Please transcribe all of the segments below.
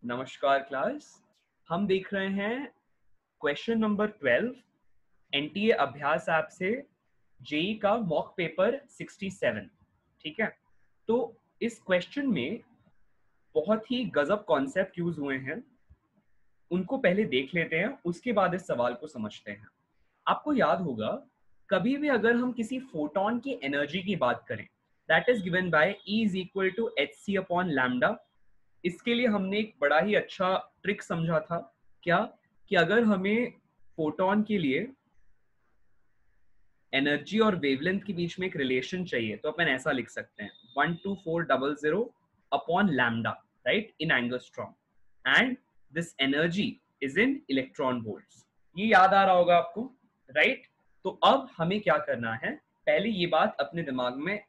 नमस्कार क्लास। हम देख रहे हैं क्वेश्चन नंबर 12 एनटीए अभ्यास ऐप से जेई का मॉक पेपर 67। ठीक है, तो इस क्वेश्चन में बहुत ही गजब कॉन्सेप्ट यूज हुए हैं, उनको पहले देख लेते हैं, उसके बाद इस सवाल को समझते हैं। आपको याद होगा, कभी भी अगर हम किसी फोटोन की एनर्जी की बात करें, that is given by E is equal to hc upon lambda. इसके लिए हमने एक बड़ा ही अच्छा ट्रिक समझा था, क्या कि अगर हमें फोटोन के लिए एनर्जी और वेवलेंथ के बीच में एक रिलेशन चाहिए तो अपन ऐसा लिख सकते हैं 12400 upon lambda, right, in angstrom, and this energy is in electron volts. ये याद आ रहा होगा आपको, राइट? तो अब हमें क्या करना है, पहले ये बात अपने दिमाग में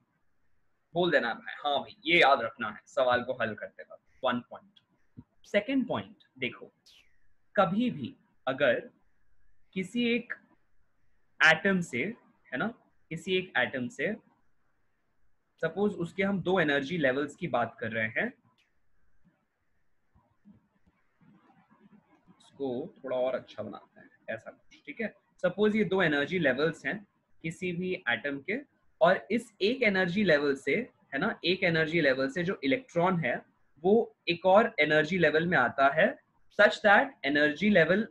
बोल देना है, हाँ भाई ये याद रखना है सवाल को हल करते वक्त। One point. सेकेंड पॉइंट देखो, कभी भी अगर किसी एक एटम से, है ना, किसी एक एटम से सपोज उसके हम दो एनर्जी लेवल्स की बात कर रहे हैं, इसको थोड़ा और अच्छा बनाते हैं ऐसा कुछ, ठीक है। सपोज ये दो एनर्जी लेवल्स हैं किसी भी एटम के, और इस एक एनर्जी लेवल से, है ना, एक एनर्जी लेवल से जो इलेक्ट्रॉन है वो एक और एनर्जी लेवल में आता है, such that energy level,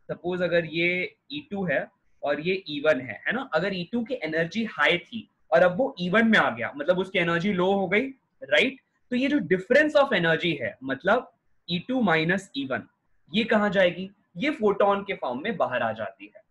suppose अगर ये E2 है और ये E1 है ना, अगर E2 की एनर्जी हाई थी और अब वो E1 में आ गया, मतलब उसकी एनर्जी लो हो गई, राइट? तो ये जो डिफरेंस ऑफ एनर्जी है, मतलब E2 माइनस E1, ये कहाँ जाएगी? ये फोटोन के फॉर्म में बाहर आ जाती है।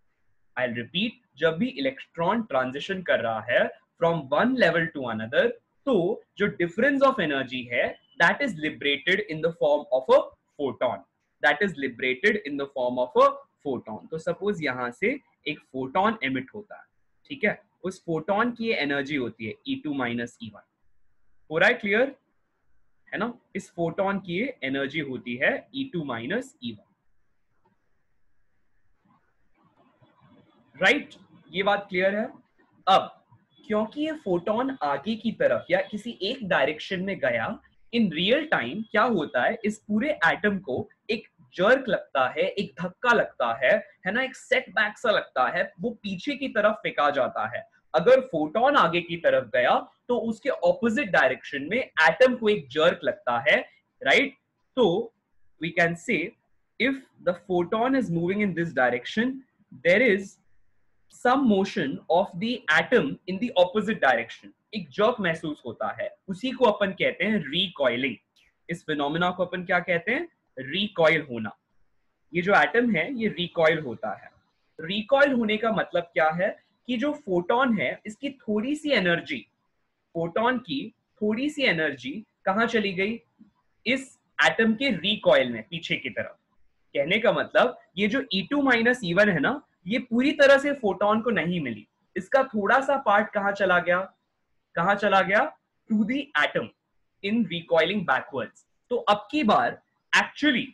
आई रिपीट, जब भी इलेक्ट्रॉन ट्रांजिशन कर रहा है from one level to another, तो जो डिफरेंस ऑफ एनर्जी है that is liberated in the form of a photon, that is liberated in the form of a photon. तो सपोज यहां से एक फोटोन एमिट होता है, ठीक है, उस फोटोन की एनर्जी होती है E2 माइनस E1। हो रहा है क्लियर, है ना? इस फोटोन की एनर्जी होती है E2 माइनस E1, राइट? ये बात क्लियर है। अब क्योंकि ये फोटोन आगे की तरफ या किसी एक डायरेक्शन में गया, इन रियल टाइम क्या होता है, इस पूरे एटम को एक जर्क लगता है, एक धक्का लगता है ना, एक सेटबैक सा लगता है, वो पीछे की तरफ फेंका जाता है। अगर फोटोन आगे की तरफ गया तो उसके ऑपोजिट डायरेक्शन में एटम को एक जर्क लगता है, राइट? तो we can say if the photon is moving in this direction, there is some motion of the atom in the opposite direction, एक जर्क महसूस होता है, उसी को अपन कहते हैं रिकॉइलिंग। इस फिनोमेना को अपन क्या कहते हैं? रिकॉइल होना। ये जो एटम है ये रिकॉइल होता है। रिकॉइल होने का मतलब क्या है कि जो फोटोन है इसकी थोड़ी सी एनर्जी, फोटोन की थोड़ी सी एनर्जी कहां चली गई? इस एटम के रिकॉइल में, पीछे की तरफ। कहने का मतलब ये जो E2 माइनस E1 है ना, ये पूरी तरह से फोटोन को नहीं मिली, इसका थोड़ा सा पार्ट कहां चला गया? कहां चला गया? To the atom in recoiling backwards. तो अब की बार एक्चुअली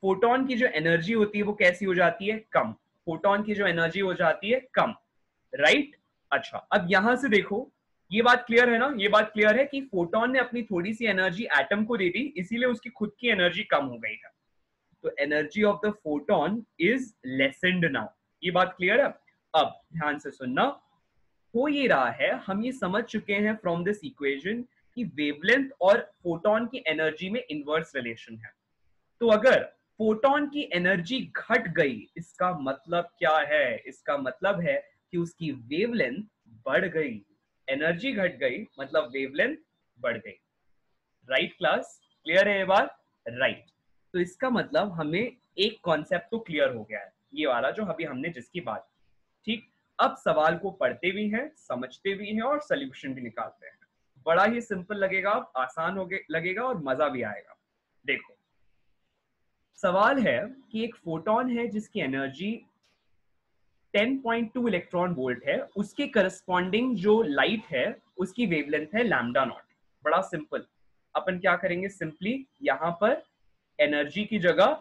फोटोन की जो एनर्जी होती है वो कैसी हो जाती है? कम। फोटोन की जो एनर्जी हो जाती है कम, राइट? अच्छा, अब यहां से देखो, ये बात क्लियर है ना? ये बात क्लियर है कि फोटोन ने अपनी थोड़ी सी एनर्जी एटम को दे दी, इसीलिए उसकी खुद की एनर्जी कम हो गई है। तो energy of the photon is lessened now. ये बात क्लियर है? अब ध्यान से सुनना, हो ये रहा है, हम ये समझ चुके हैं फ्रॉम दिस इक्वेशन कि वेवलेंथ और फोटोन की एनर्जी में इनवर्स रिलेशन है। तो अगर फोटोन की एनर्जी घट गई, इसका मतलब क्या है? इसका मतलब है कि उसकी वेवलेंथ बढ़ गई। एनर्जी घट गई मतलब वेवलेंथ बढ़ गई, राइट क्लास? क्लियर है ये बात? राइट। तो इसका मतलब हमें एक कॉन्सेप्ट तो क्लियर हो गया है, ये वाला जो अभी हमने जिसकी बात की, ठीक। अब सवाल को पढ़ते भी हैं, समझते भी हैं और सोल्यूशन भी निकालते हैं। बड़ा ही सिंपल लगेगा, आसान हो लगेगा और मजा भी आएगा। देखो, सवाल है कि एक फोटोन है जिसकी एनर्जी 10.2 इलेक्ट्रॉन वोल्ट है, उसके करस्पॉन्डिंग जो लाइट है उसकी वेवलेंथ है लैम्डा नॉट। बड़ा सिंपल, अपन क्या करेंगे, सिंपली यहां पर एनर्जी की जगह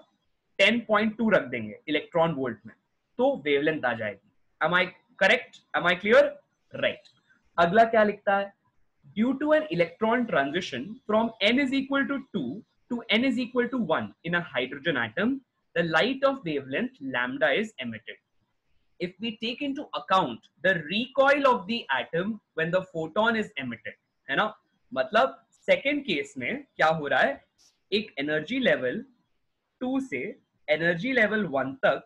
10.2 रख देंगे इलेक्ट्रॉन वोल्ट में, तो वेवलेंथ आ जाएगी। Am I correct? Am I clear? Right. अगला क्या लिखता है? Due to an electron transition from n is equal to 2 to n is equal to 1 in a hydrogen atom, the light of wavelength lambda is emitted. If we take into account the recoil of the atom when the photon is emitted, है ना, मतलब second case में क्या हो रहा है, एक energy level 2 से एनर्जी लेवल 1 तक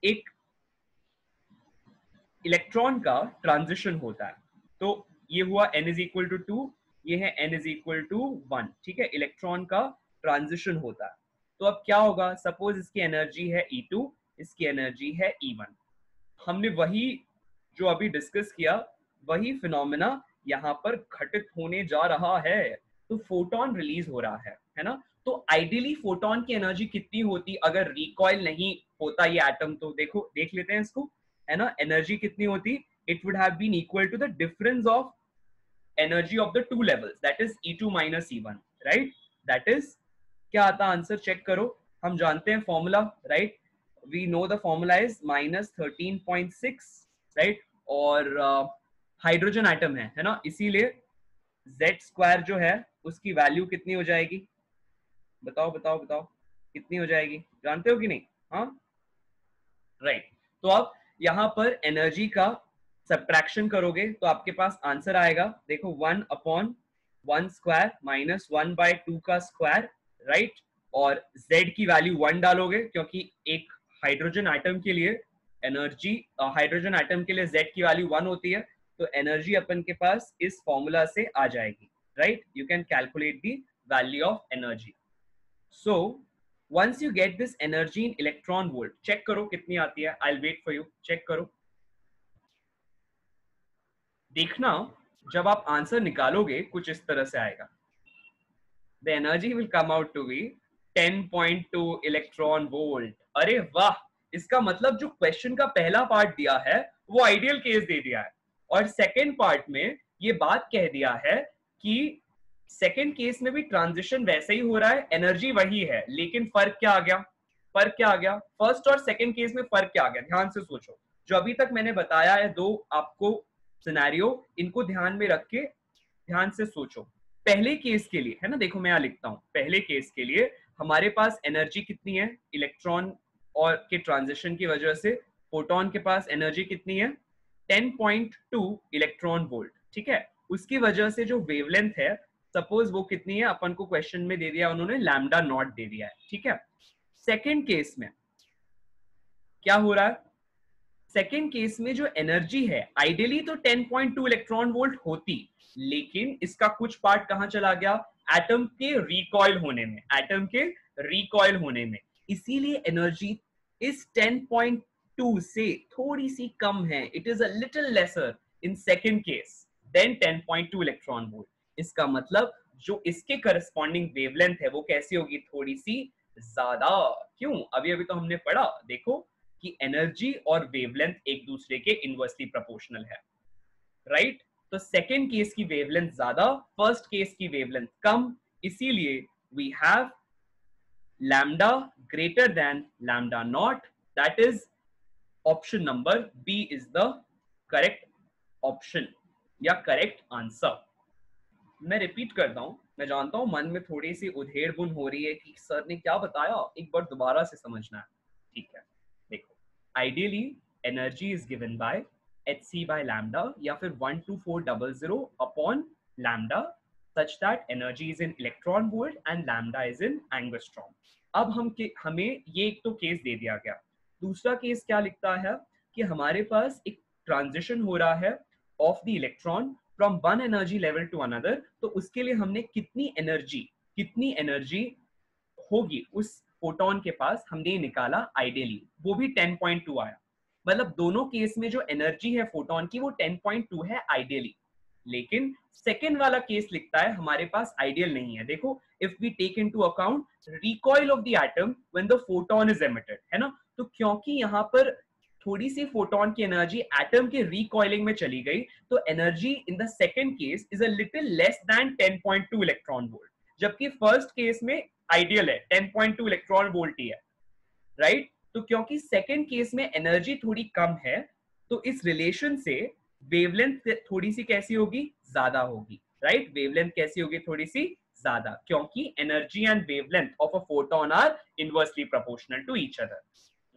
एक इलेक्ट्रॉन का ट्रांजिशन होता है. तो ये हुआ n इज इक्वल टू 2, ये है n इज इक्वल टू 1. ठीक है, इलेक्ट्रॉन का ट्रांजिशन होता है. तो अब क्या होगा, सपोज इसकी एनर्जी है E2, इसकी एनर्जी है E1. हमने वही जो अभी डिस्कस किया, वही फिनोमेना यहाँ पर घटित होने जा रहा है. तो फोटोन रिलीज हो रहा है ना. तो आइडियली फोटोन की एनर्जी कितनी होती अगर रिकॉइल नहीं होता ये एटम? तो देखो, देख लेते हैं इसको, है ना. एनर्जी कितनी होती? It would have been equal to the difference of energy of the two levels, that is E2 minus E1, right. That is, क्या आता आंसर चेक करो. हम जानते हैं formula, right. We know the formula is minus 13.6, right. और hydrogen atom है ना, इसीलिए z स्क्वायर जो है उसकी वैल्यू कितनी हो जाएगी? बताओ बताओ बताओ, कितनी हो जाएगी? जानते हो कि नहीं? हाँ, राइट. तो अब यहां पर एनर्जी का सब्ट्रैक्शन करोगे तो आपके पास आंसर आएगा, देखो 1/1 स्क्वायर माइनस 1/2 का स्क्वायर, राइट. और z की वैल्यू 1 डालोगे, क्योंकि एक हाइड्रोजन एटम के लिए एनर्जी, हाइड्रोजन एटम के लिए z की वैल्यू 1 होती है. तो एनर्जी अपन के पास इस फॉर्मूला से आ जाएगी, right. You can calculate the value of energy. So once you get this energy in electron volt, check करो कितनी आती है. I'll wait for you, check करो. देखना, जब आप आंसर निकालोगे कुछ इस तरह से आएगा. The energy will come out to be 10.2 electron volt. अरे वाह, इसका मतलब जो क्वेश्चन का पहला पार्ट दिया है वो आइडियल केस दे दिया है, और सेकेंड पार्ट में ये बात कह दिया है कि सेकेंड केस में भी ट्रांजिशन वैसे ही हो रहा है, एनर्जी वही है, लेकिन फर्क क्या आ गया? फर्क क्या आ गया? फर्स्ट और सेकेंड केस में फर्क क्या आ गया? ध्यान से सोचो. जो अभी तक मैंने बताया है दो आपको सिनेरियो, इनको ध्यान में रख के ध्यान से सोचो. पहले केस के लिए, है ना, देखो मैं यहां लिखता हूं, पहले केस के लिए हमारे पास एनर्जी कितनी है? इलेक्ट्रॉन और के ट्रांजिशन की वजह से फोटोन के पास एनर्जी कितनी है? 10.2 इलेक्ट्रॉन वोल्ट. ठीक है, उसकी वजह से जो वेवलेंथ है, सपोज वो कितनी है, अपन को क्वेश्चन में दे दिया उन्होंने, लैम्डा नॉट दे दिया है. ठीक है, सेकेंड केस में क्या हो रहा है? सेकेंड केस में जो एनर्जी है, आइडियली तो 10.2 इलेक्ट्रॉन वोल्ट होती, लेकिन इसका कुछ पार्ट कहां चला गया? एटम के रिकॉइल होने में, एटम के रिकॉइल होने में. इसीलिए एनर्जी इस 10.2 से थोड़ी सी कम है. It is a little lesser in second case than 10.2 electron volt. इसका मतलब जो इसके करस्पॉन्डिंग वेवलेंथ है वो कैसी होगी? थोड़ी सी ज्यादा. क्यों? अभी अभी तो हमने पढ़ा, देखो कि एनर्जी और वेवलेंथ एक दूसरे के इनवर्सली प्रोपोर्शनल है, राइट. तो सेकेंड केस की वेवलेंथ ज्यादा, फर्स्ट केस की वेवलेंथ कम, इसीलिए we have lambda greater than lambda naught. That is option number B is the correct option या करेक्ट आंसर. मैं रिपीट करता हूं, मैं जानता हूं मन में थोड़ी सी उधेड़ बुन हो रही है कि सर ने क्या बताया, एक बार दोबारा से समझना है. ठीक है, देखो, ideally energy is given bye hc by lambda या फिर 12400 upon lambda such that energy is in electron volt and lambda is in angstrom. अब हमें ये एक तो केस दे दिया गया. दूसरा केस क्या लिखता है कि हमारे पास एक ट्रांजिशन हो रहा है of the electron from one energy level to another. तो उसके लिए हमने कितनी एनर्जी होगी उस फोटोन के पास, हमने निकाला आइडियली, वो भी 10.2 आया. मतलब दोनों केस में जो एनर्जी है फोटोन की वो 10.2 है आइडियली, लेकिन सेकेंड वाला केस लिखता है हमारे पास आइडियल नहीं है. देखो, if we take into account recoil of the atom when the photon is emitted, है ना. तो क्योंकि यहाँ पर थोड़ी सी फोटोन की एनर्जी एटम के रिकॉइलिंग में चली गई, तो energy in the second case is a little less than 10.2 electron volt, जबकि फर्स्ट केस में आइडियल है 10.2 इलेक्ट्रॉन वोल्ट ही है, राइट. तो क्योंकि सेकेंड केस में एनर्जी थोड़ी कम है, तो इस रिलेशन से वेवलेंथ थोड़ी सी कैसी होगी? ज्यादा होगी, राइट. वेवलेंथ कैसी होगी? थोड़ी सी ज्यादा, क्योंकि energy and wavelength of a photon are inversely proportional to each other,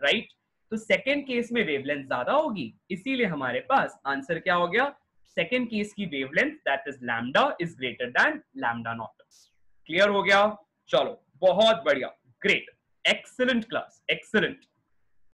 right? तो सेकेंड केस में वेवलेंथ ज्यादा होगी, इसीलिए हमारे पास आंसर क्या हो गया? सेकेंड केस की wavelength that is lambda is greater than lambda naught. Clear हो गया? चलो बहुत बढ़िया, ग्रेट, एक्सीलेंट क्लास, एक्सीलेंट।